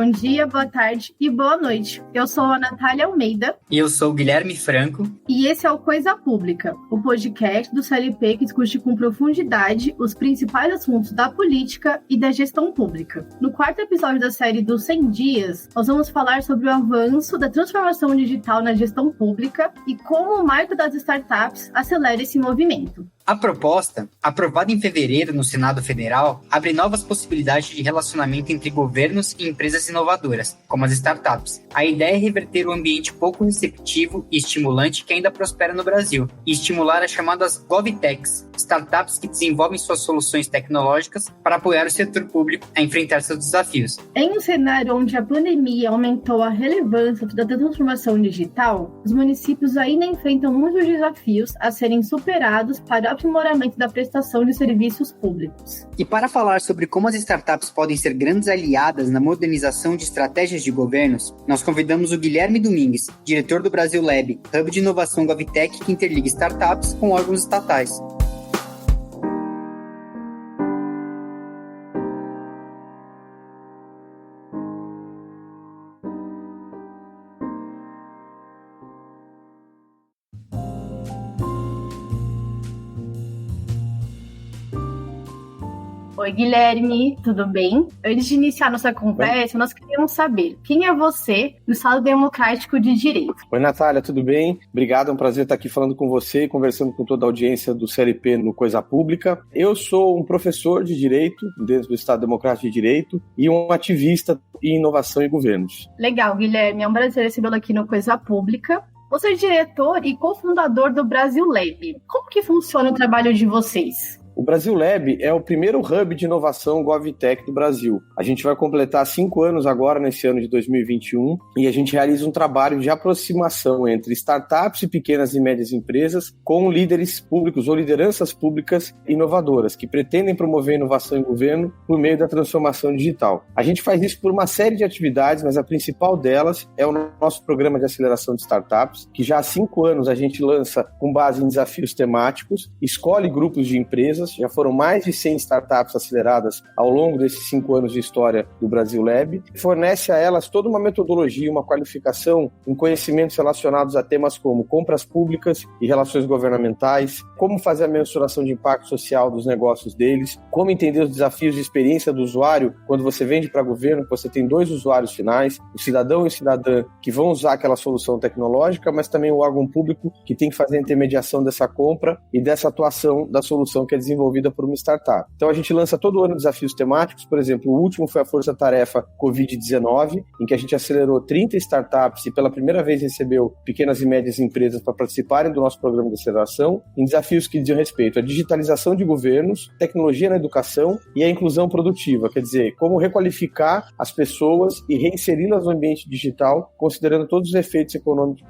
Bom dia, boa tarde e boa noite. Eu sou a Natália Almeida. E eu sou o Guilherme Franco. E esse é o Coisa Pública, o podcast do CLP que discute com profundidade os principais assuntos da política e da gestão pública. No quarto episódio da série dos 100 dias, nós vamos falar sobre o avanço da transformação digital na gestão pública e como o marco das startups acelera esse movimento. A proposta, aprovada em fevereiro no Senado Federal, abre novas possibilidades de relacionamento entre governos e empresas inovadoras, como as startups. A ideia é reverter o ambiente pouco receptivo e estimulante que ainda prospera no Brasil, e estimular as chamadas GovTechs, startups que desenvolvem suas soluções tecnológicas para apoiar o setor público a enfrentar seus desafios. Em um cenário onde a pandemia aumentou a relevância da transformação digital, os municípios ainda enfrentam muitos desafios a serem superados para o aprimoramento da prestação de serviços públicos. E para falar sobre como as startups podem ser grandes aliadas na modernização de estratégias de governos, nós convidamos o Guilherme Domingues, diretor do Brasil Lab, hub de inovação GovTech que interliga startups com órgãos estatais. Oi, Guilherme, tudo bem? Antes de iniciar nossa conversa, nós queríamos saber quem é você no Estado Democrático de Direito. Oi, Natália, tudo bem? Obrigado, é um prazer estar aqui falando com você e conversando com toda a audiência do CLP no Coisa Pública. Eu sou um professor de Direito dentro do Estado Democrático de Direito e um ativista em inovação e governos. Legal, Guilherme, é um prazer recebê-lo aqui no Coisa Pública. Você é diretor e cofundador do Brasil Lab. Como que funciona o trabalho de vocês? O Brasil Lab é o primeiro hub de inovação GovTech do Brasil. A gente vai completar 5 anos agora, nesse ano de 2021, e a gente realiza um trabalho de aproximação entre startups e pequenas e médias empresas com líderes públicos ou lideranças públicas inovadoras, que pretendem promover inovação em governo por meio da transformação digital. A gente faz isso por uma série de atividades, mas a principal delas é o nosso programa de aceleração de startups, que já há 5 anos a gente lança com base em desafios temáticos, escolhe grupos de empresas. Já foram mais de 100 startups aceleradas ao longo desses 5 anos de história do Brasil Lab. Fornece a elas toda uma metodologia, uma qualificação em conhecimentos relacionados a temas como compras públicas e relações governamentais, como fazer a mensuração de impacto social dos negócios deles, como entender os desafios de experiência do usuário quando você vende para governo, você tem 2 usuários finais, o cidadão e o cidadã que vão usar aquela solução tecnológica, mas também o órgão público que tem que fazer a intermediação dessa compra e dessa atuação da solução que é desenvolvida por uma startup. Então a gente lança todo ano desafios temáticos, por exemplo, o último foi a Força Tarefa Covid-19, em que a gente acelerou 30 startups e pela primeira vez recebeu pequenas e médias empresas para participarem do nosso programa de aceleração, em desafios que dizem respeito à digitalização de governos, tecnologia na educação e a inclusão produtiva, quer dizer, como requalificar as pessoas e reinseri-las no ambiente digital, considerando todos os efeitos econômicos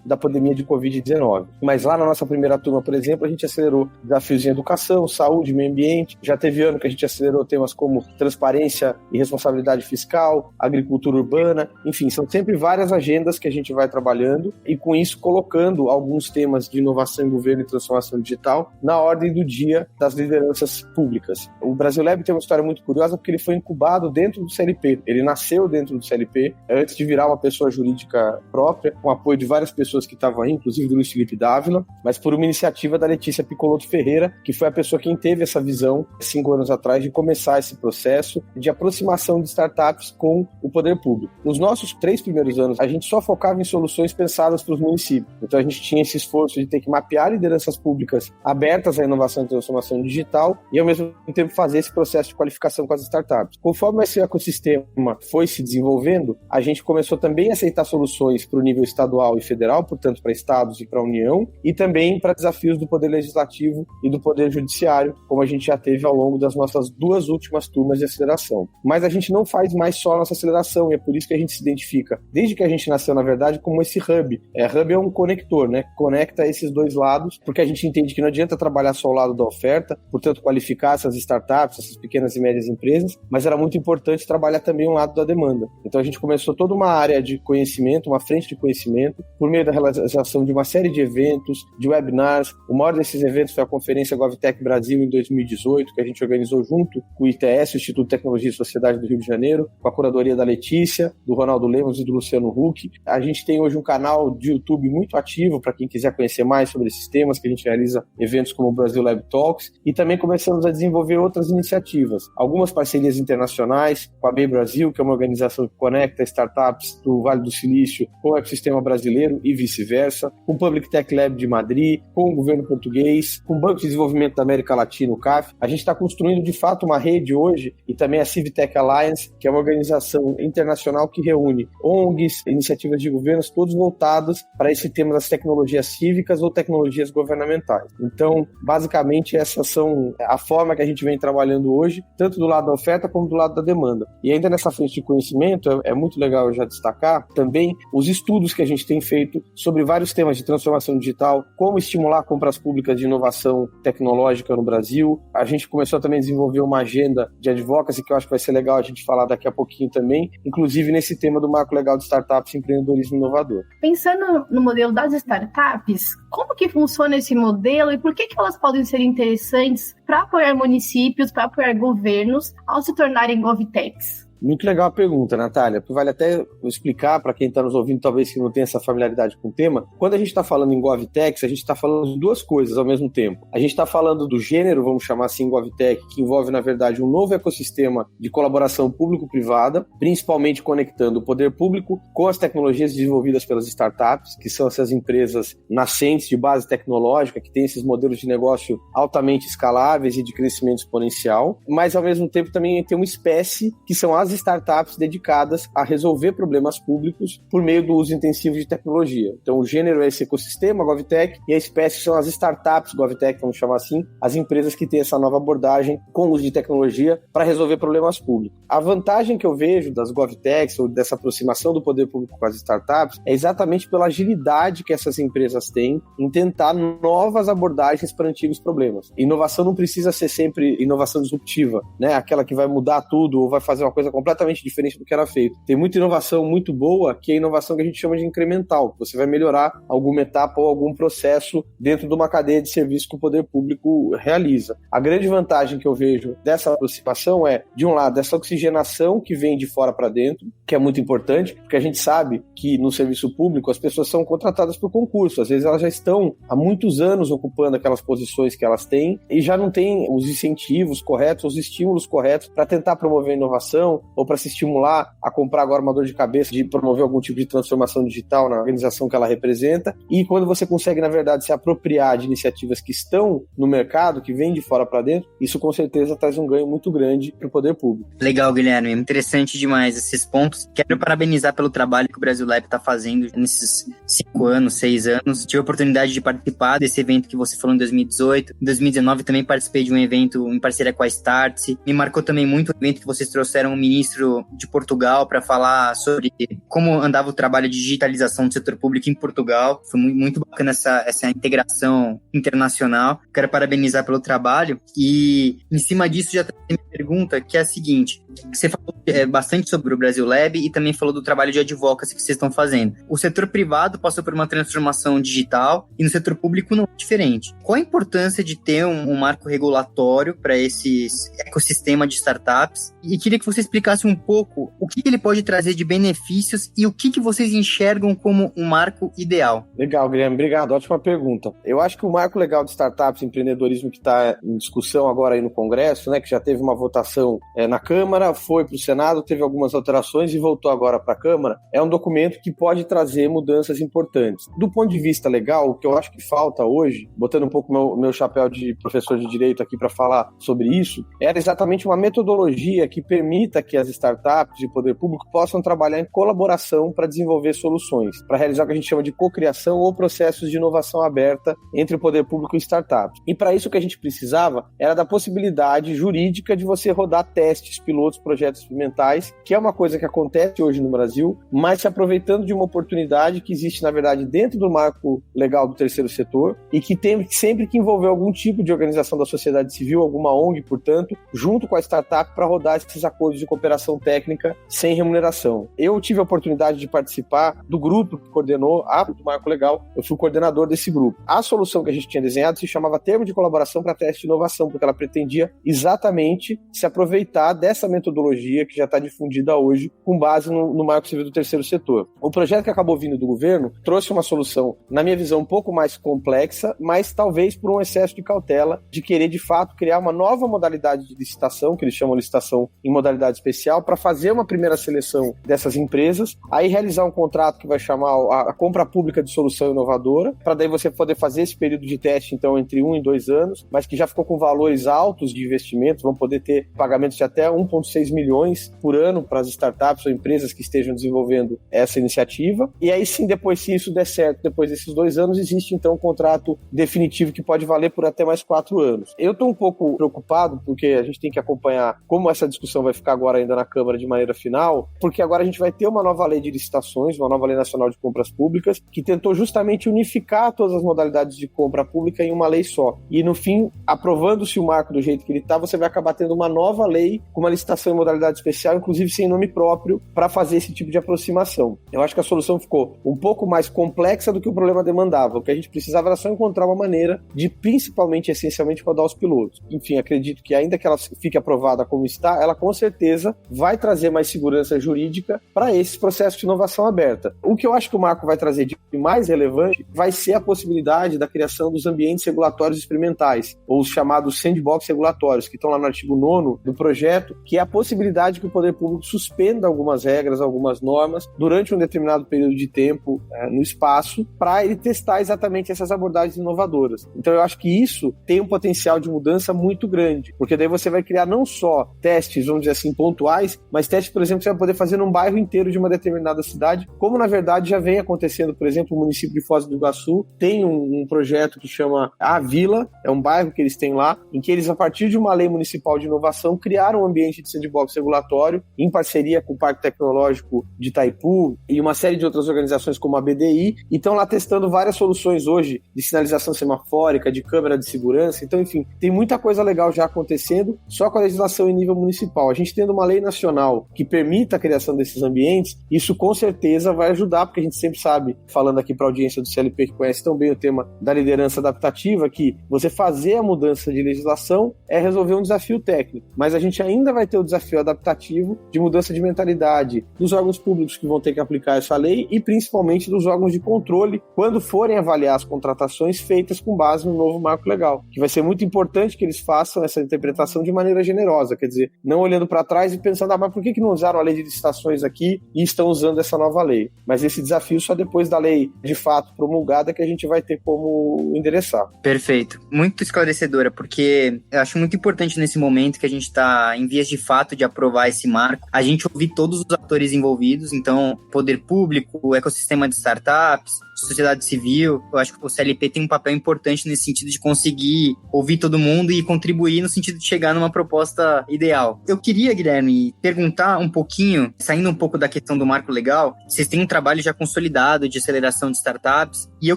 da pandemia de Covid-19. Mas lá na nossa primeira turma, por exemplo, a gente acelerou desafios em educação, saúde, meio ambiente. Já teve ano que a gente acelerou temas como transparência e responsabilidade fiscal, agricultura urbana, enfim, são sempre várias agendas que a gente vai trabalhando e com isso colocando alguns temas de inovação em governo e transformação digital na ordem do dia das lideranças públicas. O Brasil Lab tem uma história muito curiosa porque ele foi incubado dentro do CLP. Ele nasceu dentro do CLP antes de virar uma pessoa jurídica própria, com apoio de várias pessoas que estavam aí, inclusive do Luiz Felipe Dávila, mas por uma iniciativa da Letícia Piccolotto Ferreira, que foi a pessoa quem teve essa visão 5 anos atrás de começar esse processo de aproximação de startups com o poder público. Nos nossos 3 primeiros anos, a gente só focava em soluções pensadas para os municípios. Então a gente tinha esse esforço de ter que mapear lideranças públicas abertas à inovação e transformação digital e ao mesmo tempo fazer esse processo de qualificação com as startups. Conforme esse ecossistema foi se desenvolvendo, a gente começou também a aceitar soluções para o nível estadual e federal, portanto para estados e para a União, e também para desafios do poder legislativo e do poder judiciário, como a gente já teve ao longo das nossas 2 últimas turmas de aceleração. Mas a gente não faz mais só a nossa aceleração, e é por isso que a gente se identifica, desde que a gente nasceu, na verdade, como esse hub. Hub é um conector, né? Conecta esses 2 lados, porque a gente entende que não adianta trabalhar só ao lado da oferta, portanto, qualificar essas startups, essas pequenas e médias empresas, mas era muito importante trabalhar também um lado da demanda. Então a gente começou toda uma área de conhecimento, uma frente de conhecimento, por meio da realização de uma série de eventos, de webinars. O maior desses eventos foi a Conferência GovTech Brasil em 2018, que a gente organizou junto com o ITS, o Instituto de Tecnologia e Sociedade do Rio de Janeiro, com a curadoria da Letícia, do Ronaldo Lemos e do Luciano Huck. A gente tem hoje um canal de YouTube muito ativo para quem quiser conhecer mais sobre esses temas, que a gente realiza eventos como o Brasil Lab Talks, e também começamos a desenvolver outras iniciativas. Algumas parcerias internacionais, com a BEI Brasil, que é uma organização que conecta startups do Vale do Silício com o ecossistema brasileiro e vice-versa, com o Public Tech Lab de Madrid, com o governo português, com o Banco de Desenvolvimento da América Latina, o CAF. A gente está construindo de fato uma rede hoje, e também a Civitech Alliance, que é uma organização internacional que reúne ONGs, iniciativas de governos, todos voltados para esse tema das tecnologias cívicas ou tecnologias governamentais. Então, basicamente, essas são a forma que a gente vem trabalhando hoje, tanto do lado da oferta como do lado da demanda. E ainda nessa frente de conhecimento, é muito legal já destacar também os estudos que a gente tem feito sobre vários temas de transformação digital, como estimular compras públicas de inovação tecnológica no Brasil. A gente começou também a desenvolver uma agenda de advocacy, que eu acho que vai ser legal a gente falar daqui a pouquinho também, inclusive nesse tema do marco legal de startups e empreendedorismo inovador. Pensando no modelo das startups, como que funciona esse modelo e por que elas podem ser interessantes para apoiar municípios, para apoiar governos ao se tornarem GovTechs? Muito legal a pergunta, Natália. Vale até explicar para quem está nos ouvindo, talvez que não tenha essa familiaridade com o tema. Quando a gente está falando em GovTechs, a gente está falando de duas coisas ao mesmo tempo. A gente está falando do gênero, vamos chamar assim, GovTech, que envolve, na verdade, um novo ecossistema de colaboração público-privada, principalmente conectando o poder público com as tecnologias desenvolvidas pelas startups, que são essas empresas nascentes de base tecnológica, que têm esses modelos de negócio altamente escaláveis e de crescimento exponencial, mas, ao mesmo tempo, também tem uma espécie que são as startups dedicadas a resolver problemas públicos por meio do uso intensivo de tecnologia. Então, o gênero é esse ecossistema, GovTech, e a espécie são as startups GovTech, vamos chamar assim, as empresas que têm essa nova abordagem com o uso de tecnologia para resolver problemas públicos. A vantagem que eu vejo das GovTechs, ou dessa aproximação do poder público com as startups, é exatamente pela agilidade que essas empresas têm em tentar novas abordagens para antigos problemas. Inovação não precisa ser sempre inovação disruptiva, né? Aquela que vai mudar tudo ou vai fazer uma coisa completamente diferente do que era feito. Tem muita inovação muito boa, que é a inovação que a gente chama de incremental. Você vai melhorar alguma etapa ou algum processo dentro de uma cadeia de serviço que o poder público realiza. A grande vantagem que eu vejo dessa aproximação é, de um lado, essa oxigenação que vem de fora para dentro, que é muito importante, porque a gente sabe que no serviço público as pessoas são contratadas por concurso. Às vezes elas já estão há muitos anos ocupando aquelas posições que elas têm e já não têm os incentivos corretos, os estímulos corretos para tentar promover a inovação, ou para se estimular a comprar agora uma dor de cabeça de promover algum tipo de transformação digital na organização que ela representa. E quando você consegue, na verdade, se apropriar de iniciativas que estão no mercado, que vêm de fora para dentro, isso com certeza traz um ganho muito grande para o poder público. Legal, Guilherme. Interessante demais esses pontos. Quero parabenizar pelo trabalho que o Brasil Lab está fazendo nesses 5 anos, 6 anos. Tive a oportunidade de participar desse evento que você falou em 2018. Em 2019 também participei de um evento em parceria com a Startse. Me marcou também muito o evento que vocês trouxeram o ministro de Portugal para falar sobre como andava o trabalho de digitalização do setor público em Portugal. Foi muito bacana essa integração internacional. Quero parabenizar pelo trabalho e, em cima disso, já tem minha pergunta, que é a seguinte. Você falou bastante sobre o Brasil Lab e também falou do trabalho de advocacy que vocês estão fazendo. O setor privado passou por uma transformação digital e no setor público não é diferente. Qual a importância de ter um marco regulatório para esse ecossistema de startups? E queria que você explicasse um pouco o que ele pode trazer de benefícios e o que vocês enxergam como um marco ideal. Legal, Guilherme. Obrigado. Ótima pergunta. Eu acho que o marco legal de startups e empreendedorismo que está em discussão agora aí no Congresso, né, que já teve uma votação na Câmara, foi para o Senado, teve algumas alterações e voltou agora para a Câmara, é um documento que pode trazer mudanças importantes. Do ponto de vista legal, o que eu acho que falta hoje, botando um pouco meu chapéu de professor de direito aqui para falar sobre isso, era exatamente uma metodologia que permita que as startups e o poder público possam trabalhar em colaboração para desenvolver soluções, para realizar o que a gente chama de cocriação ou processos de inovação aberta entre o poder público e startups. E para isso o que a gente precisava era da possibilidade jurídica de você rodar testes, pilotos, projetos experimentais, que é uma coisa que acontece hoje no Brasil, mas se aproveitando de uma oportunidade que existe, na verdade, dentro do marco legal do terceiro setor e que tem sempre que envolver algum tipo de organização da sociedade civil, alguma ONG, portanto, junto com a startup para rodar esses acordos de cooperação cooperação técnica sem remuneração. Eu tive a oportunidade de participar do grupo que coordenou do Marco Legal, eu fui o coordenador desse grupo. A solução que a gente tinha desenhado se chamava Termo de Colaboração para Teste de Inovação, porque ela pretendia exatamente se aproveitar dessa metodologia que já está difundida hoje, com base no Marco Civil do Terceiro Setor. O projeto que acabou vindo do governo trouxe uma solução, na minha visão, um pouco mais complexa, mas talvez por um excesso de cautela, de querer, de fato, criar uma nova modalidade de licitação, que eles chamam de licitação em modalidade especial, para fazer uma primeira seleção dessas empresas, aí realizar um contrato que vai chamar a compra pública de solução inovadora, para daí você poder fazer esse período de teste, então, entre 1 e 2 anos, mas que já ficou com valores altos de investimentos, vão poder ter pagamentos de até 1,6 milhões por ano para as startups ou empresas que estejam desenvolvendo essa iniciativa. E aí sim, depois, se isso der certo, depois desses 2 anos, existe então um contrato definitivo que pode valer por até mais 4 anos. Eu estou um pouco preocupado, porque a gente tem que acompanhar como essa discussão vai ficar agora ainda na Câmara de maneira final, porque agora a gente vai ter uma nova lei de licitações, uma nova lei nacional de compras públicas, que tentou justamente unificar todas as modalidades de compra pública em uma lei só. E no fim, aprovando-se o marco do jeito que ele está, você vai acabar tendo uma nova lei com uma licitação em modalidade especial, inclusive sem nome próprio, para fazer esse tipo de aproximação. Eu acho que a solução ficou um pouco mais complexa do que o problema demandava. O que a gente precisava era só encontrar uma maneira de, principalmente, essencialmente, rodar os pilotos. Enfim, acredito que ainda que ela fique aprovada como está, ela com certeza vai trazer mais segurança jurídica para esses processos de inovação aberta. O que eu acho que o marco vai trazer de mais relevante vai ser a possibilidade da criação dos ambientes regulatórios experimentais, ou os chamados sandbox regulatórios, que estão lá no artigo 9º do projeto, que é a possibilidade que o poder público suspenda algumas regras, algumas normas, durante um determinado período de tempo no espaço, para ele testar exatamente essas abordagens inovadoras. Então eu acho que isso tem um potencial de mudança muito grande, porque daí você vai criar não só testes, vamos dizer assim, pontuais, mas testes, por exemplo, que você vai poder fazer num bairro inteiro de uma determinada cidade, como na verdade já vem acontecendo, por exemplo, o município de Foz do Iguaçu tem um projeto que chama A Vila, é um bairro que eles têm lá, em que eles, a partir de uma lei municipal de inovação, criaram um ambiente de sandbox regulatório, em parceria com o Parque Tecnológico de Itaipu e uma série de outras organizações como a BDI, e estão lá testando várias soluções hoje de sinalização semafórica, de câmera de segurança. Então, enfim, tem muita coisa legal já acontecendo, só com a legislação em nível municipal. A gente tendo uma lei nacional que permita a criação desses ambientes, isso com certeza vai ajudar, porque a gente sempre sabe, falando aqui para a audiência do CLP que conhece tão bem o tema da liderança adaptativa, que você fazer a mudança de legislação é resolver um desafio técnico, mas a gente ainda vai ter o desafio adaptativo de mudança de mentalidade dos órgãos públicos que vão ter que aplicar essa lei e principalmente dos órgãos de controle quando forem avaliar as contratações feitas com base no novo marco legal, que vai ser muito importante que eles façam essa interpretação de maneira generosa, quer dizer, não olhando para trás e pensando, mas por que não usaram a lei de licitações aqui e estão usando essa nova lei? Mas esse desafio só depois da lei de fato promulgada que a gente vai ter como endereçar. Perfeito. Muito esclarecedora, porque eu acho muito importante nesse momento que a gente está em vias de fato de aprovar esse marco, a gente ouvir todos os atores envolvidos, então, poder público, o ecossistema de startups, sociedade civil. Eu acho que o CLP tem um papel importante nesse sentido de conseguir ouvir todo mundo e contribuir no sentido de chegar numa proposta ideal. Eu queria, Guilherme, perguntar um pouquinho, saindo um pouco da questão do marco legal, vocês têm um trabalho já consolidado de aceleração de startups, e eu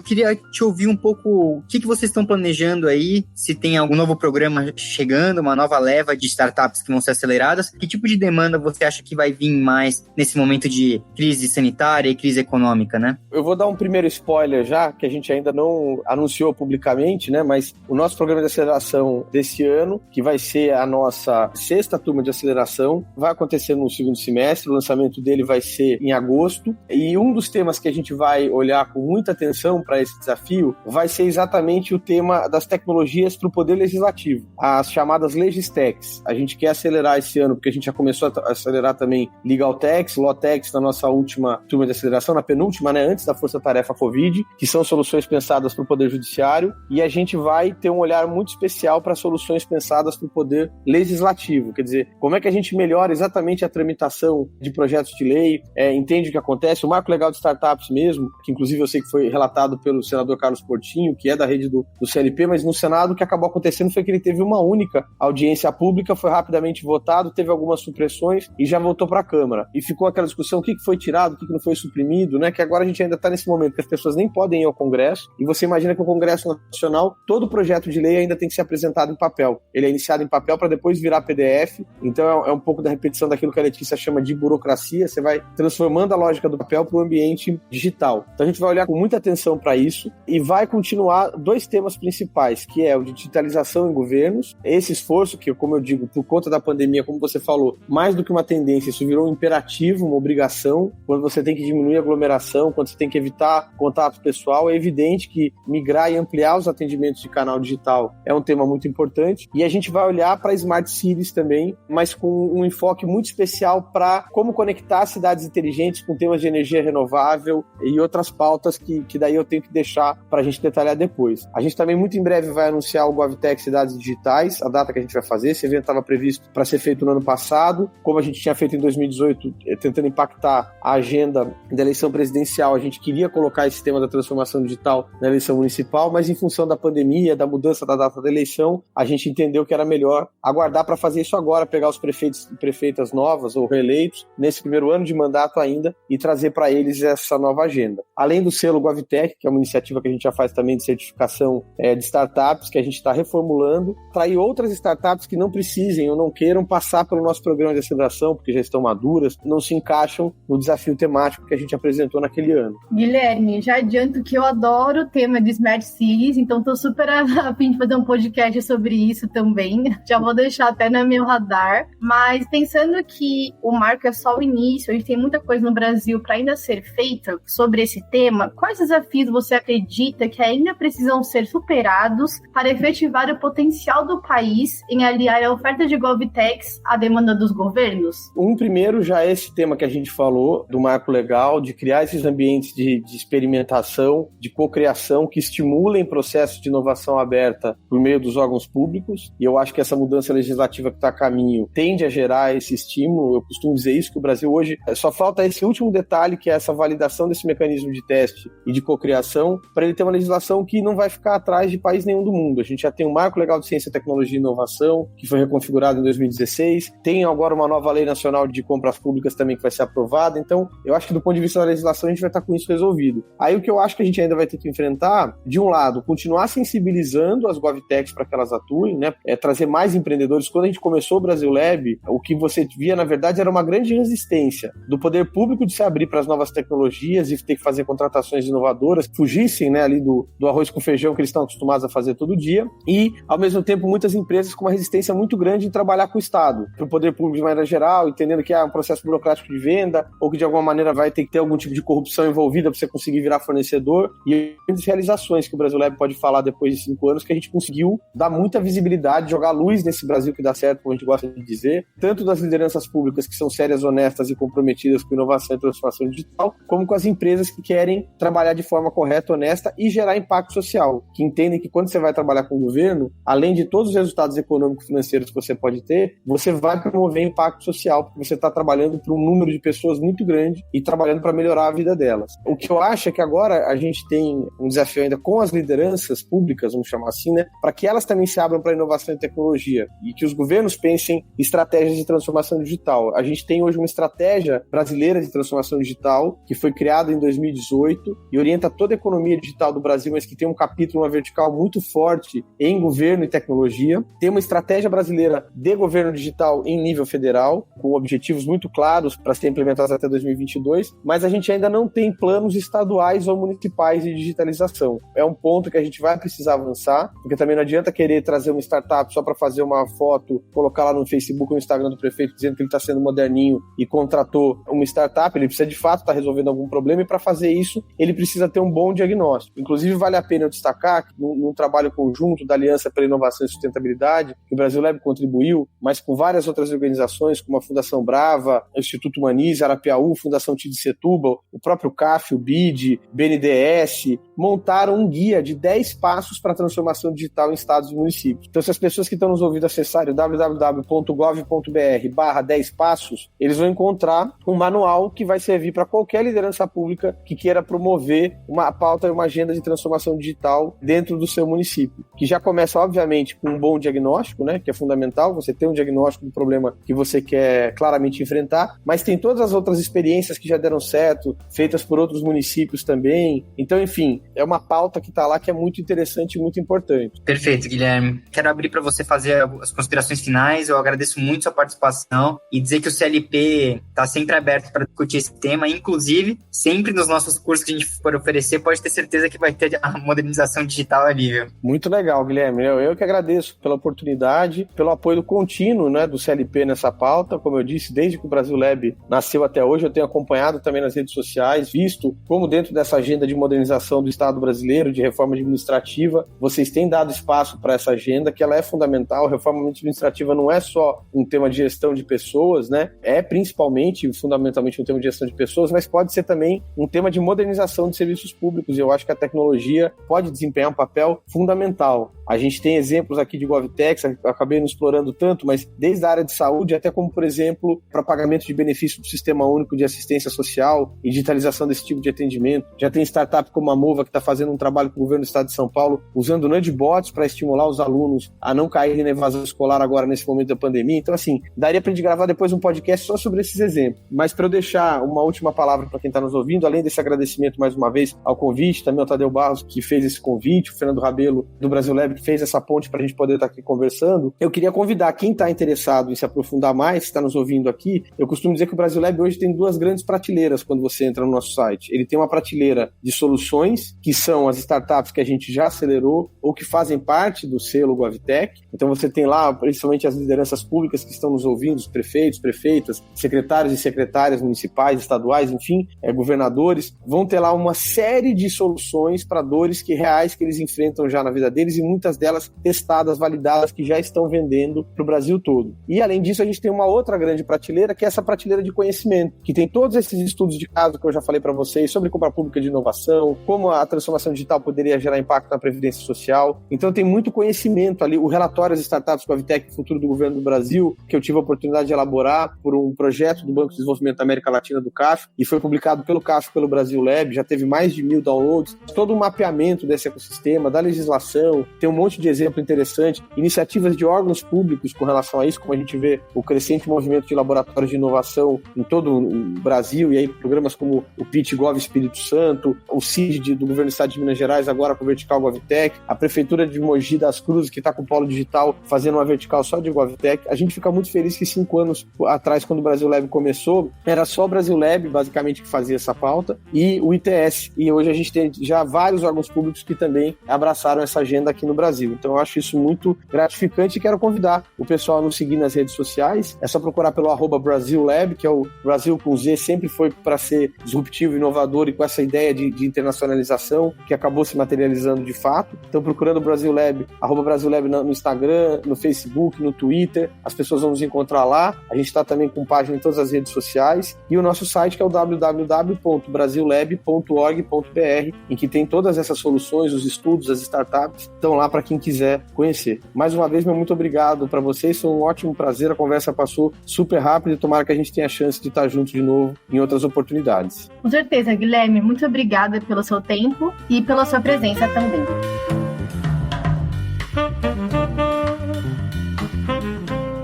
queria te ouvir um pouco o que vocês estão planejando aí, se tem algum novo programa chegando, uma nova leva de startups que vão ser aceleradas, que tipo de demanda você acha que vai vir mais nesse momento de crise sanitária e crise econômica, né? Eu vou dar um primeiro spoiler já, que a gente ainda não anunciou publicamente, né? Mas o nosso programa de aceleração desse ano, que vai ser a nossa 6ª turma de aceleração, vai acontecer no segundo semestre, o lançamento dele vai ser em agosto, e um dos temas que a gente vai olhar com muita atenção para esse desafio vai ser exatamente o tema das tecnologias para o poder legislativo, as chamadas Legistecs. A gente quer acelerar esse ano, porque a gente já começou a acelerar também Legaltecs, Lawtecs na nossa última turma de aceleração, na penúltima, né? Antes da Força Tarefa Covid, que são soluções pensadas para o Poder Judiciário, e a gente vai ter um olhar muito especial para soluções pensadas para o Poder Legislativo, quer dizer, como é que a gente melhora exatamente a tramitação de projetos de lei, entende o que acontece, o marco legal de startups mesmo, que inclusive eu sei que foi relatado pelo senador Carlos Portinho, que é da rede do CLP, mas no Senado o que acabou acontecendo foi que ele teve uma única audiência pública, foi rapidamente votado, teve algumas supressões e já voltou para a Câmara. E ficou aquela discussão, o que foi tirado, o que não foi suprimido, né? Que agora a gente ainda está nesse momento que as pessoas nem podem ir ao Congresso, e você imagina que o Congresso Nacional, todo projeto de lei ainda tem que ser apresentado em papel. Ele é iniciado em papel para depois virar PDF, então é um pouco pouco da repetição daquilo que a Letícia chama de burocracia, você vai transformando a lógica do papel para o ambiente digital. Então a gente vai olhar com muita atenção para isso e vai continuar 2 temas principais, que é o de digitalização em governos, esse esforço que, como eu digo, por conta da pandemia, como você falou, mais do que uma tendência, isso virou um imperativo, uma obrigação, quando você tem que diminuir a aglomeração, quando você tem que evitar contato pessoal, é evidente que migrar e ampliar os atendimentos de canal digital é um tema muito importante, e a gente vai olhar para Smart Cities também, mas com um enfoque muito especial para como conectar cidades inteligentes com temas de energia renovável e outras pautas que daí eu tenho que deixar para a gente detalhar depois. A gente também muito em breve vai anunciar o GovTech Cidades Digitais, a data que a gente vai fazer. Esse evento estava previsto para ser feito no ano passado, como a gente tinha feito em 2018, tentando impactar a agenda da eleição presidencial, a gente queria colocar esse tema da transformação digital na eleição municipal, mas em função da pandemia, da mudança da data da eleição, a gente entendeu que era melhor aguardar para fazer isso agora, pegar os prefeitos e prefeitas novas ou reeleitos nesse primeiro ano de mandato ainda e trazer para eles essa nova agenda. Além do selo GovTech, que é uma iniciativa que a gente já faz também de certificação de startups, que a gente está reformulando, atrair outras startups que não precisem ou não queiram passar pelo nosso programa de aceleração, porque já estão maduras, não se encaixam no desafio temático que a gente apresentou naquele ano. Guilherme, já adianto que eu adoro o tema de Smart Cities, então estou super a fim de fazer um podcast sobre isso também. Já vou deixar até no meu radar. Mas pensando que o marco é só o início, a gente tem muita coisa no Brasil para ainda ser feita sobre esse tema, quais desafios você acredita que ainda precisam ser superados para efetivar o potencial do país em aliar a oferta de GovTechs à demanda dos governos? Primeiro já é esse tema que a gente falou, do marco legal, de criar esses ambientes de experimentação, de cocriação, que estimulem processos de inovação aberta por meio dos órgãos públicos, e eu acho que essa mudança legislativa que está a caminho tende a gerar esse estímulo. Eu costumo dizer isso, que o Brasil hoje só falta esse último detalhe, que é essa validação desse mecanismo de teste e de cocriação, para ele ter uma legislação que não vai ficar atrás de país nenhum do mundo. A gente já tem um marco legal de ciência, tecnologia e inovação, que foi reconfigurado em 2016, tem agora uma nova lei nacional de compras públicas também que vai ser aprovada, então eu acho que do ponto de vista da legislação a gente vai estar com isso resolvido. Aí o que eu acho que a gente ainda vai ter que enfrentar, de um lado, continuar sensibilizando as GovTechs para que elas atuem, né? Trazer mais empreendedores. Quando a gente começou o Brasil Lab, o que você via, na verdade, era uma grande resistência do poder público de se abrir para as novas tecnologias e ter que fazer contratações inovadoras, fugissem, né, ali do arroz com feijão que eles estão acostumados a fazer todo dia, e, ao mesmo tempo, muitas empresas com uma resistência muito grande em trabalhar com o Estado, para o poder público de maneira geral, entendendo que é um processo burocrático de venda, ou que de alguma maneira vai ter que ter algum tipo de corrupção envolvida para você conseguir virar fornecedor, e as realizações que o Brasil Lab pode falar depois de 5 anos, que a gente conseguiu dar muita visibilidade, jogar luz nesse Brasil que dá certo, como a gente gosta de dizer, tanto das lideranças públicas que são sérias, honestas e comprometidas com inovação e transformação digital, como com as empresas que querem trabalhar de forma correta, honesta e gerar impacto social, que entendem que quando você vai trabalhar com o governo, além de todos os resultados econômicos e financeiros que você pode ter, você vai promover impacto social, porque você está trabalhando para um número de pessoas muito grande e trabalhando para melhorar a vida delas. O que eu acho é que agora a gente tem um desafio ainda com as lideranças públicas, vamos chamar assim, né, para que elas também se abram para inovação e tecnologia e que os governos pensem estratégias de transformação digital. A gente tem hoje uma estratégia brasileira de transformação digital que foi criada em 2018 e orienta toda a economia digital do Brasil, mas que tem um capítulo, uma vertical muito forte em governo e tecnologia. Tem uma estratégia brasileira de governo digital em nível federal, com objetivos muito claros para ser implementados até 2022, mas a gente ainda não tem planos estaduais ou municipais de digitalização. É um ponto que a gente vai precisar avançar, porque também não adianta querer trazer uma startup só para fazer uma foto, colocar lá no Facebook ou no Instagram do prefeito dizendo que ele está sendo moderninho e contratou uma startup. Ele precisa de fato estar resolvendo algum problema, e para fazer isso ele precisa ter um bom diagnóstico. Inclusive vale a pena eu destacar que num trabalho conjunto da Aliança pela Inovação e Sustentabilidade, que o Brasil Lab contribuiu, mas com várias outras organizações, como a Fundação Brava, o Instituto Humanize, Arapiaú, Fundação Tid Setúbal, o próprio CAF, o BID, BNDES, montaram um guia de 10 passos para a transformação digital em estados e municípios. Então, se as pessoas que estão nos ouvindo acessarem www.gov.br/10 passos, eles vão encontrar um manual que vai servir para qualquer liderança pública que queira promover uma pauta e uma agenda de transformação digital dentro do seu município, que já começa, obviamente, com um bom diagnóstico, né, que é fundamental, você ter um diagnóstico do problema que você quer claramente enfrentar, mas tem todas as outras experiências que já deram certo, feitas por outros municípios também. Então, enfim, é uma pauta que está lá que é muito interessante e muito importante. Perfeito, Guilherme. Quero abrir para você fazer as considerações finais. Eu agradeço muito sua participação e dizer que o CLP está sempre aberto para discutir esse tema, inclusive, sempre nos nossos cursos que a gente for oferecer, pode ter certeza que vai ter a modernização digital ali, viu? Muito legal, Guilherme. Eu que agradeço pela oportunidade, pelo apoio contínuo, né, do CLP nessa pauta. Como eu disse, desde que o Brasil Lab nasceu até hoje, eu tenho acompanhado também nas redes sociais, visto como dentro dessa agenda de modernização do Estado brasileiro, de reforma administrativa, vocês têm dado espaço para essa agenda, que ela é fundamental. Reforma administrativa não é só um tema de gestão de pessoas, né? É principalmente, fundamentalmente, um tema de gestão de pessoas, mas pode ser também um tema de modernização de serviços públicos. Eu acho que a tecnologia pode desempenhar um papel fundamental. A gente tem exemplos aqui de GovTech, eu acabei não explorando tanto, mas desde a área de saúde até como, por exemplo, para pagamento de benefícios do Sistema Único de Assistência Social e digitalização desse tipo de atendimento. Já tem startup como a Mova, que está fazendo um trabalho com o governo do Estado de São Paulo, usando nudgebots para estimular os alunos a não caírem na evasão escolar agora nesse momento da pandemia. Então, assim, daria para a gente gravar depois um podcast só sobre esses exemplos. Mas para eu deixar uma última palavra para quem está nos ouvindo, além desse agradecimento mais uma vez ao convite, também ao Tadeu Barros, que fez esse convite, o Fernando Rabelo, do Brasil Lab, que fez essa ponte para a gente poder estar aqui conversando, eu queria convidar quem está interessado em se aprofundar mais, está nos ouvindo aqui. Eu costumo dizer que o Brasil Lab hoje tem duas grandes prateleiras quando você entra no nosso site. Ele tem uma prateleira de soluções, que são as startups que a gente já acelerou ou que fazem parte do selo GovTech. Então você tem lá, principalmente as lideranças públicas que estão nos ouvindo, os prefeitos, prefeitas, secretários e secretárias municipais, estaduais, enfim, governadores, vão ter lá uma série de soluções para dores reais que eles enfrentam já na vida deles e muitas delas testadas, validadas, que já estão vendendo para o Brasil todo. E além disso, a gente tem uma outra grande prateleira, que é essa prateleira de conhecimento, que tem todos esses estudos de caso que eu já falei para vocês sobre compra pública de inovação, como a transformação digital poderia gerar impacto na Previdência Social. Então tem muito conhecimento ali. O relatório das startups GovTech, Futuro do Governo do Brasil, que eu tive a oportunidade de elaborar por um projeto do Banco de Desenvolvimento da América Latina, do CAF, e foi publicado pelo CAF e pelo Brasil Lab, já teve mais de 1.000 downloads. Todo um mapeamento desse ecossistema, da legislação, tem um monte de exemplo interessante, iniciativas de órgãos públicos com relação a isso, como a gente vê o crescente movimento de laboratórios de inovação em todo o Brasil, e aí programas como o PIT Gov Espírito Santo, o CID do Governo do Estado de Minas Gerais, agora com o Vertical GovTech, a Prefeitura de Mogi das Cruzes, que está com o Polo Digital, fazendo uma vertical só de GovTech. A gente fica muito feliz que 5 anos atrás, quando o Brasil Lab começou, era só o Brasil Lab, basicamente, que fazia essa pauta, e o ITS. E hoje a gente tem já vários órgãos públicos que também abraçaram essa agenda aqui no Brasil. Então eu acho isso muito gratificante e quero convidar o pessoal a nos seguir nas redes sociais. É só procurar pelo @BrasilLab, que é o Brasil com Z, sempre foi para ser disruptivo, inovador e com essa ideia de internacionalização que acabou se materializando de fato. Então procurando o Brasil Lab, @BrasilLab no Instagram, no Facebook, no Twitter, as pessoas vão nos encontrar lá. A gente está também com página em todas as redes sociais e o nosso site, que é o www.brazillab.org.br, em que tem todas essas soluções, os estudos, as startups, estão lá para quem quiser conhecer. Mais uma vez, meu muito obrigado para vocês, foi um ótimo prazer, a conversa passou super rápido e tomara que a gente tenha a chance de estar junto de novo em outras oportunidades. Com certeza, Guilherme, muito obrigada pelo seu tempo e pela sua presença também.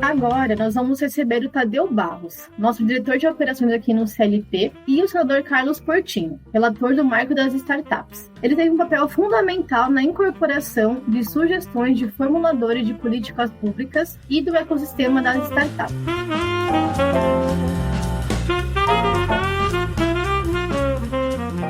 Agora, nós vamos receber o Tadeu Barros, nosso diretor de operações aqui no CLP, e o senador Carlos Portinho, relator do Marco das Startups. Ele teve um papel fundamental na incorporação de sugestões de formuladores de políticas públicas e do ecossistema das startups.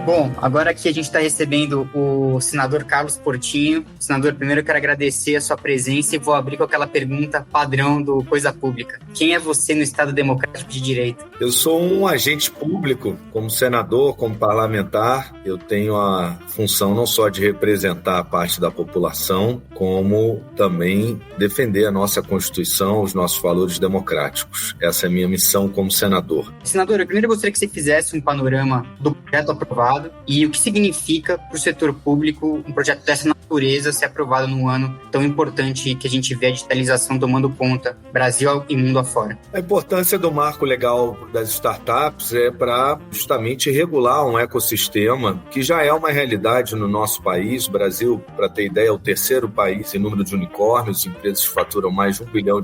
Bom, agora que a gente está recebendo o senador Carlos Portinho. Senador, primeiro eu quero agradecer a sua presença e vou abrir com aquela pergunta padrão do Coisa Pública. Quem é você no Estado Democrático de Direito? Eu sou um agente público, como senador, como parlamentar. Eu tenho a função não só de representar a parte da população, como também defender a nossa Constituição, os nossos valores democráticos. Essa é a minha missão como senador. Senador, eu primeiro gostaria que você fizesse um panorama do projeto aprovado e o que significa para o setor público um projeto dessa natureza ser aprovado num ano tão importante que a gente vê a digitalização tomando conta Brasil e mundo afora. A importância do marco legal das startups é para justamente regular um ecossistema que já é uma realidade no nosso país. O Brasil, para ter ideia, é o terceiro país em número de unicórnios, empresas que faturam mais de R$1 bilhão,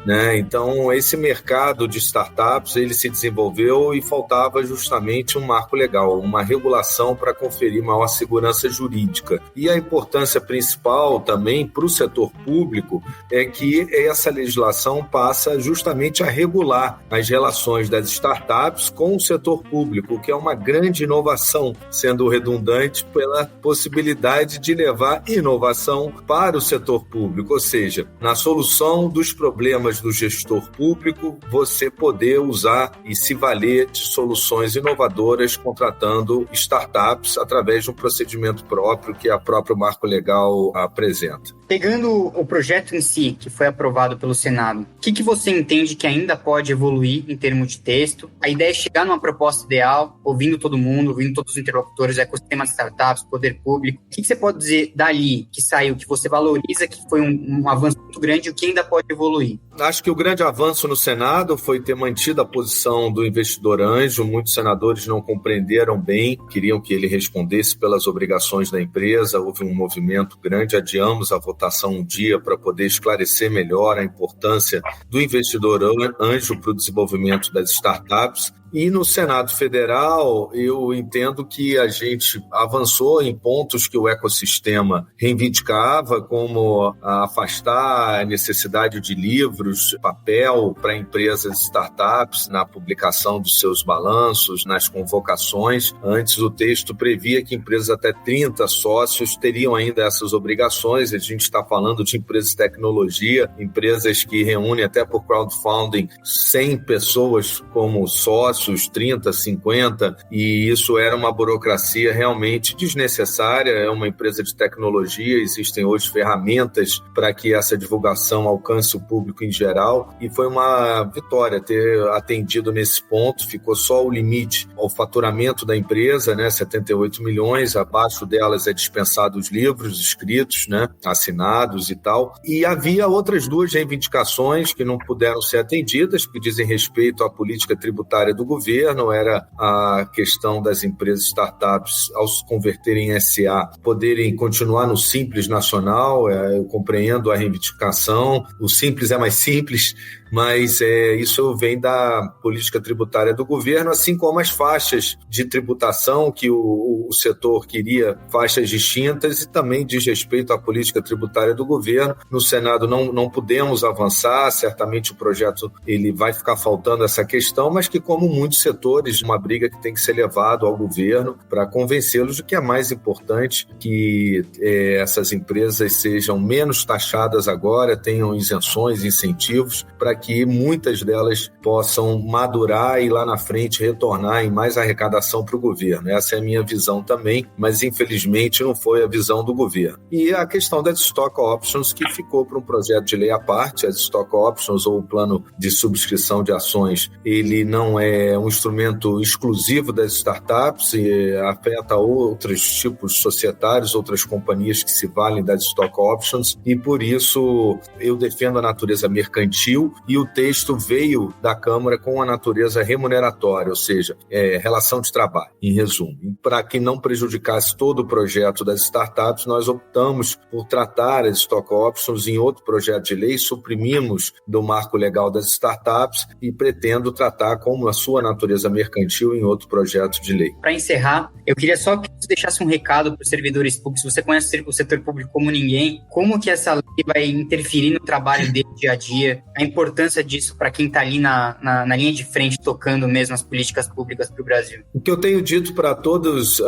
né? Então, esse mercado de startups, ele se desenvolveu e faltava justamente um marco legal, uma regulação para conferir maior segurança jurídica. E a importância importância principal também para o setor público é que essa legislação passa justamente a regular as relações das startups com o setor público, o que é uma grande inovação, sendo redundante pela possibilidade de levar inovação para o setor público, ou seja, na solução dos problemas do gestor público, você poder usar e se valer de soluções inovadoras contratando startups através de um procedimento próprio que a própria Marco Legal apresenta. Pegando o projeto em si, que foi aprovado pelo Senado, o que você entende que ainda pode evoluir em termos de texto? A ideia é chegar numa proposta ideal, ouvindo todo mundo, ouvindo todos os interlocutores, o ecossistema de startups, poder público. O que você pode dizer dali, que saiu, que você valoriza, que foi um avanço muito grande e o que ainda pode evoluir? Acho que o grande avanço no Senado foi ter mantido a posição do investidor anjo. Muitos senadores não compreenderam bem, queriam que ele respondesse pelas obrigações da empresa. Houve um movimento grande, adiamos a votação um dia para poder esclarecer melhor a importância do investidor anjo para o desenvolvimento das startups. E no Senado Federal, eu entendo que a gente avançou em pontos que o ecossistema reivindicava, como afastar a necessidade de livros, papel para empresas startups na publicação dos seus balanços, nas convocações. Antes, o texto previa que empresas até 30 sócios teriam ainda essas obrigações. A gente está falando de empresas de tecnologia, empresas que reúnem até por crowdfunding 100 pessoas como sócios, 30, 50, e isso era uma burocracia realmente desnecessária. É uma empresa de tecnologia, existem hoje ferramentas para que essa divulgação alcance o público em geral, e foi uma vitória ter atendido nesse ponto. Ficou só o limite ao faturamento da empresa, né, 78 milhões, abaixo delas é dispensado os livros escritos, né, assinados e tal, e havia outras duas reivindicações que não puderam ser atendidas, que dizem respeito à política tributária do governo. Era a questão das empresas startups, ao se converterem em SA, poderem continuar no Simples Nacional. Eu compreendo a reivindicação, o Simples é mais simples, mas isso vem da política tributária do governo, assim como as faixas de tributação, que o setor queria faixas distintas, e também diz respeito à política tributária do governo. No Senado não pudemos avançar, certamente o projeto ele vai ficar faltando essa questão, mas que, como muitos setores, uma briga que tem que ser levado ao governo para convencê-los de que é mais importante que essas empresas sejam menos taxadas agora, tenham isenções, incentivos, para que muitas delas possam madurar e lá na frente retornar em mais arrecadação para o governo. Essa é a minha visão também, mas infelizmente não foi a visão do governo. E a questão das stock options, que ficou para um projeto de lei à parte. As stock options, ou o plano de subscrição de ações, ele não é um instrumento exclusivo das startups, e afeta outros tipos societários, outras companhias que se valem das stock options, e por isso eu defendo a natureza mercantil, e o texto veio da Câmara com a natureza remuneratória, ou seja, relação de trabalho, em resumo. Para que não prejudicasse todo o projeto das startups, nós optamos por tratar as stock options em outro projeto de lei, suprimimos do marco legal das startups e pretendo tratar como a sua natureza mercantil em outro projeto de lei. Para encerrar, eu queria só que você deixasse um recado para os servidores públicos. Se você conhece o setor público como ninguém, como que essa lei vai interferir no trabalho dele dia a dia, a importância disso para quem está ali na linha de frente, tocando mesmo as políticas públicas para o Brasil? O que eu tenho dito para todos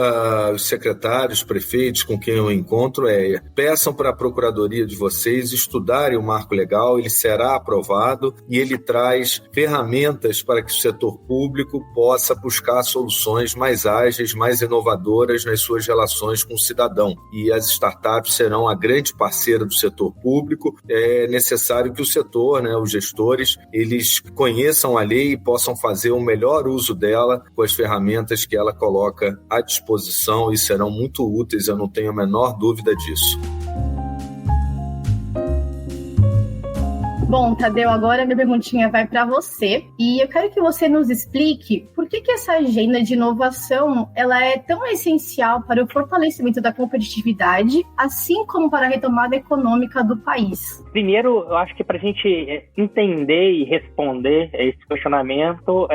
os secretários, prefeitos com quem eu encontro peçam para a procuradoria de vocês estudarem o marco legal. Ele será aprovado e ele traz ferramentas para que o setor público possa buscar soluções mais ágeis, mais inovadoras nas suas relações com o cidadão. E as startups serão a grande parceira do setor público. É necessário que o setor, os gestores, eles conheçam a lei e possam fazer o melhor uso dela com as ferramentas que ela coloca à disposição, e serão muito úteis, eu não tenho a menor dúvida disso. Bom, Tadeu, agora minha perguntinha vai para você. E eu quero que você nos explique por que essa agenda de inovação ela é tão essencial para o fortalecimento da competitividade, assim como para a retomada econômica do país. Primeiro, eu acho que para a gente entender e responder esse questionamento,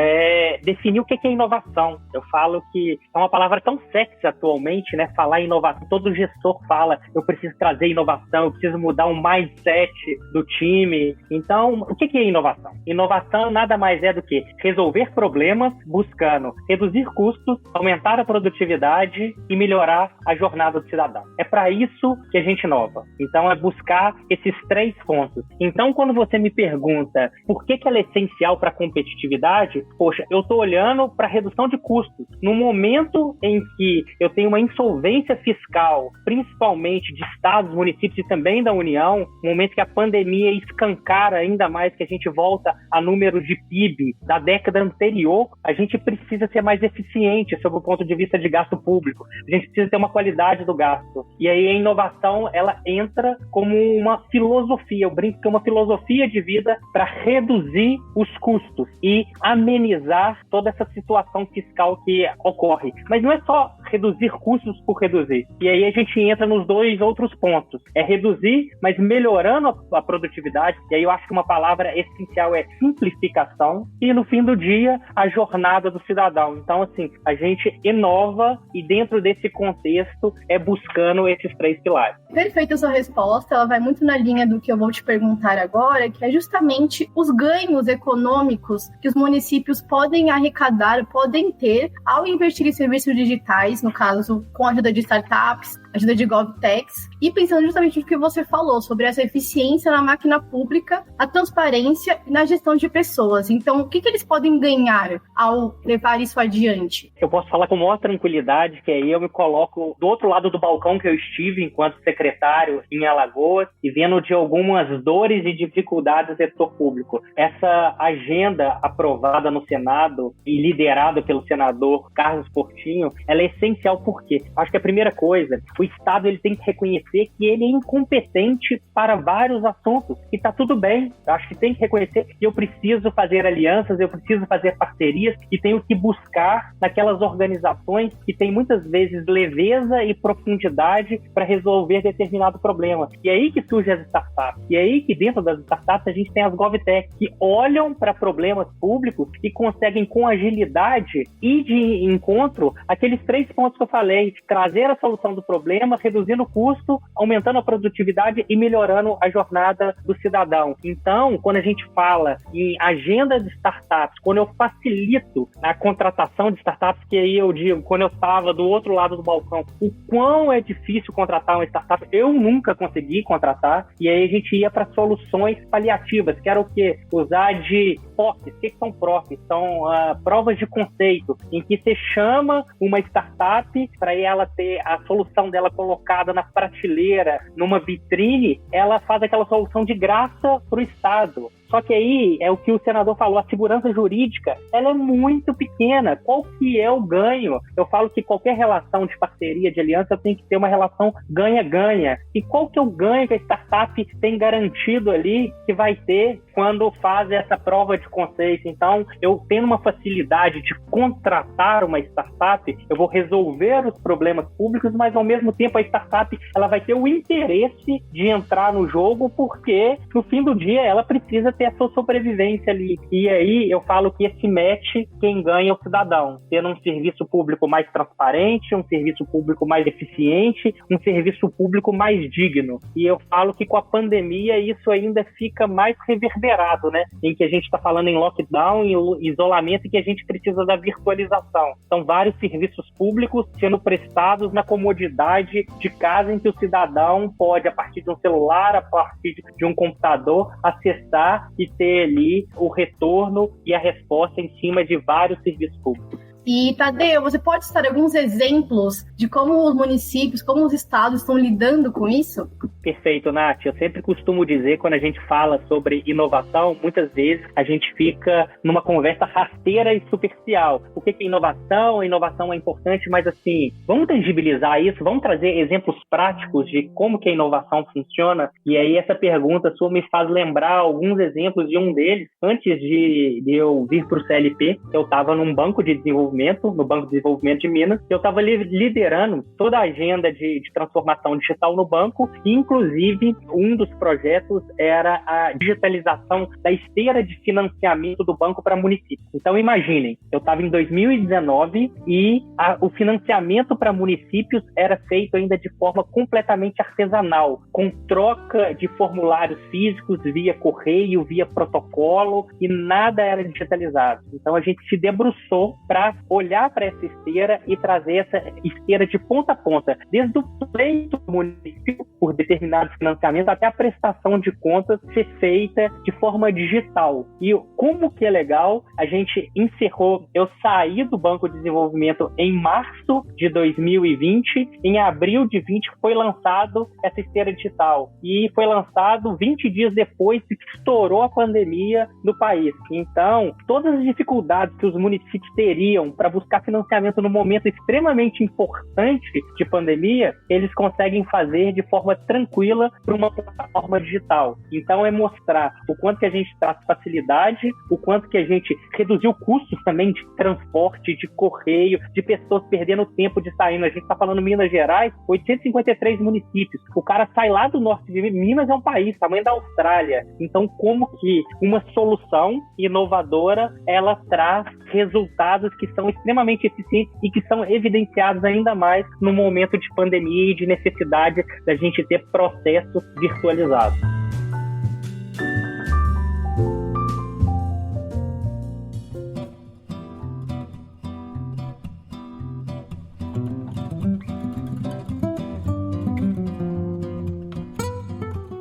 definir o que é inovação. Eu falo que é uma palavra tão sexy atualmente, né? Falar em inovação, todo gestor fala, eu preciso trazer inovação, eu preciso mudar o mindset do time. Então, o que é inovação? Inovação nada mais é do que resolver problemas buscando reduzir custos, aumentar a produtividade e melhorar a jornada do cidadão. É para isso que a gente inova. Então, é buscar esses 3 pontos. Então, quando você me pergunta por que ela é essencial para a competitividade, poxa, eu estou olhando para a redução de custos. No momento em que eu tenho uma insolvência fiscal, principalmente de estados, municípios e também da União, no momento que a pandemia escancara ainda mais, que a gente volta a números de PIB da década anterior, a gente precisa ser mais eficiente sob o ponto de vista de gasto público. A gente precisa ter uma qualidade do gasto. E aí a inovação, ela entra como uma filosofia, eu brinco que é uma filosofia de vida para reduzir os custos e amenizar toda essa situação fiscal que ocorre. Mas não é só reduzir custos por reduzir. E aí a gente entra nos 2 outros pontos. É reduzir, mas melhorando a produtividade. E aí eu acho que uma palavra essencial é simplificação. E no fim do dia, a jornada do cidadão. Então, assim, a gente inova e dentro desse contexto é buscando esses 3 pilares. Perfeita a sua resposta. Ela vai muito na linha do que eu vou te perguntar agora, que é justamente os ganhos econômicos que os municípios podem arrecadar, podem ter ao investir em serviços digitais, no caso, com a ajuda de startups, ajuda de GovTechs, e pensando justamente no que você falou, sobre essa eficiência na máquina pública, a transparência e na gestão de pessoas. Então, o que eles podem ganhar ao levar isso adiante? Eu posso falar com maior tranquilidade, que aí eu me coloco do outro lado do balcão que eu estive enquanto secretário em Alagoas e vendo de algumas dores e dificuldades do setor público. Essa agenda aprovada no Senado e liderada pelo senador Carlos Portinho, ela é essencial porque acho que a primeira coisa, o Estado ele tem que reconhecer que ele é incompetente para vários assuntos e tá tudo bem. Eu acho que tem que reconhecer que eu preciso fazer alianças, eu preciso fazer parcerias e tenho que buscar naquelas organizações que têm muitas vezes leveza e profundidade para resolver determinado problema. E é aí que surgem as startups. E é aí que dentro das startups a gente tem as GovTech que olham para problemas públicos e conseguem com agilidade ir de encontro aqueles 3 pontos que eu falei, trazer a solução do problema, reduzindo o custo, aumentando a produtividade e melhorando a jornada do cidadão. Então, quando a gente fala em agenda de startups, quando eu facilito a contratação de startups, que aí eu digo, quando eu estava do outro lado do balcão, o quão é difícil contratar uma startup, eu nunca consegui contratar, e aí a gente ia para soluções paliativas, que era o quê? Usar de POCs. O que são POCs? São provas de conceito, em que você chama uma startup para ela ter a solução dela colocada na prateleira, numa vitrine, ela faz aquela solução de graça para o Estado. Só que aí é o que o senador falou, a segurança jurídica, ela é muito pequena. Qual que é o ganho? Eu falo que qualquer relação de parceria, de aliança, tem que ter uma relação ganha-ganha. E qual que é o ganho que a startup tem garantido ali que vai ter quando faz essa prova de conceito? Então, eu tendo uma facilidade de contratar uma startup, eu vou resolver os problemas públicos, mas ao mesmo tempo a startup ela vai ter o interesse de entrar no jogo, porque no fim do dia ela precisa ter a sua sobrevivência ali. E aí eu falo que esse match, quem ganha é o cidadão, tendo um serviço público mais transparente, um serviço público mais eficiente, um serviço público mais digno. E eu falo que com a pandemia isso ainda fica mais reverberado, né? Em que a gente está falando em lockdown, em isolamento, e que a gente precisa da virtualização. São vários serviços públicos sendo prestados na comodidade de casa, em que o cidadão pode, a partir de um celular, a partir de um computador, acessar e ter ali o retorno e a resposta em cima de vários serviços públicos. E, Tadeu, você pode citar alguns exemplos de como os municípios, como os estados estão lidando com isso? Perfeito, Nath. Eu sempre costumo dizer, quando a gente fala sobre inovação, muitas vezes a gente fica numa conversa rasteira e superficial. O que é inovação? A inovação é importante, mas assim, vamos tangibilizar isso, vamos trazer exemplos práticos de como que a inovação funciona. E aí essa pergunta sua me faz lembrar alguns exemplos de um deles. Antes de eu vir para o CLP, eu estava num banco de desenvolvimento, no Banco de Desenvolvimento de Minas, eu estava liderando toda a agenda de transformação digital no banco, e inclusive um dos projetos era a digitalização da esteira de financiamento do banco para municípios. Então imaginem, eu estava em 2019 e o financiamento para municípios era feito ainda de forma completamente artesanal, com troca de formulários físicos via correio, via protocolo, e nada era digitalizado. Então a gente se debruçou para olhar para essa esteira e trazer essa esteira de ponta a ponta, desde o pleito do município por determinado financiamento até a prestação de contas ser feita de forma digital. E como que é legal, a gente encerrou, eu saí do Banco de Desenvolvimento em março de 2020, em abril de 20 foi lançado essa esteira digital, e foi lançado 20 dias depois que estourou a pandemia no país. Então, todas as dificuldades que os municípios teriam para buscar financiamento no momento extremamente importante de pandemia, eles conseguem fazer de forma tranquila para uma plataforma digital. Então, é mostrar o quanto que a gente traz facilidade, o quanto que a gente reduziu custos também de transporte, de correio, de pessoas perdendo tempo de sair. A gente está falando Minas Gerais, 853 municípios. O cara sai lá do norte de Minas, é um país, tamanho da Austrália. Então, como que uma solução inovadora, ela traz resultados que são extremamente eficientes e que são evidenciados ainda mais no momento de pandemia e de necessidade da gente ter processos virtualizados.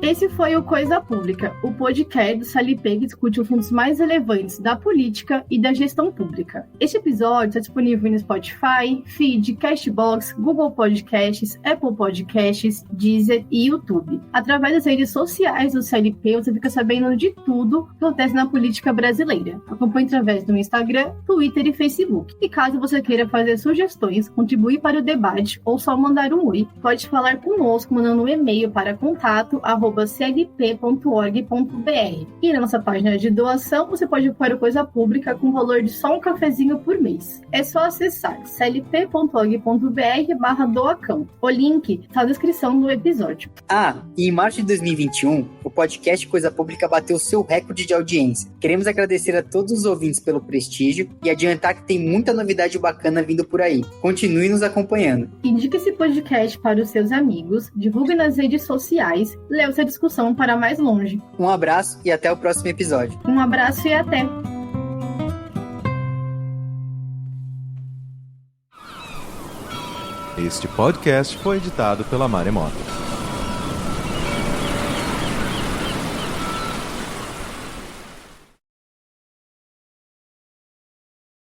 Esse foi o Coisa Pública, o podcast do CLP que discute os assuntos mais relevantes da política e da gestão pública. Este episódio está disponível no Spotify, Feed, Castbox, Google Podcasts, Apple Podcasts, Deezer e YouTube. Através das redes sociais do CLP, você fica sabendo de tudo que acontece na política brasileira. Acompanhe através do Instagram, Twitter e Facebook. E caso você queira fazer sugestões, contribuir para o debate ou só mandar um oi, pode falar conosco mandando um e-mail para contato@clp.org.br. E na nossa página de doação, você pode apoiar o Coisa Pública com o valor de só um cafezinho por mês. É só acessar clp.org.br/doacão. O link está na descrição do episódio. E em março de 2021, o podcast Coisa Pública bateu seu recorde de audiência. Queremos agradecer a todos os ouvintes pelo prestígio e adiantar que tem muita novidade bacana vindo por aí. Continue nos acompanhando. Indique esse podcast para os seus amigos, divulgue nas redes sociais, leve essa discussão para mais longe. Um abraço e até o próximo episódio. Um abraço e até! Este podcast foi editado pela Maremoto.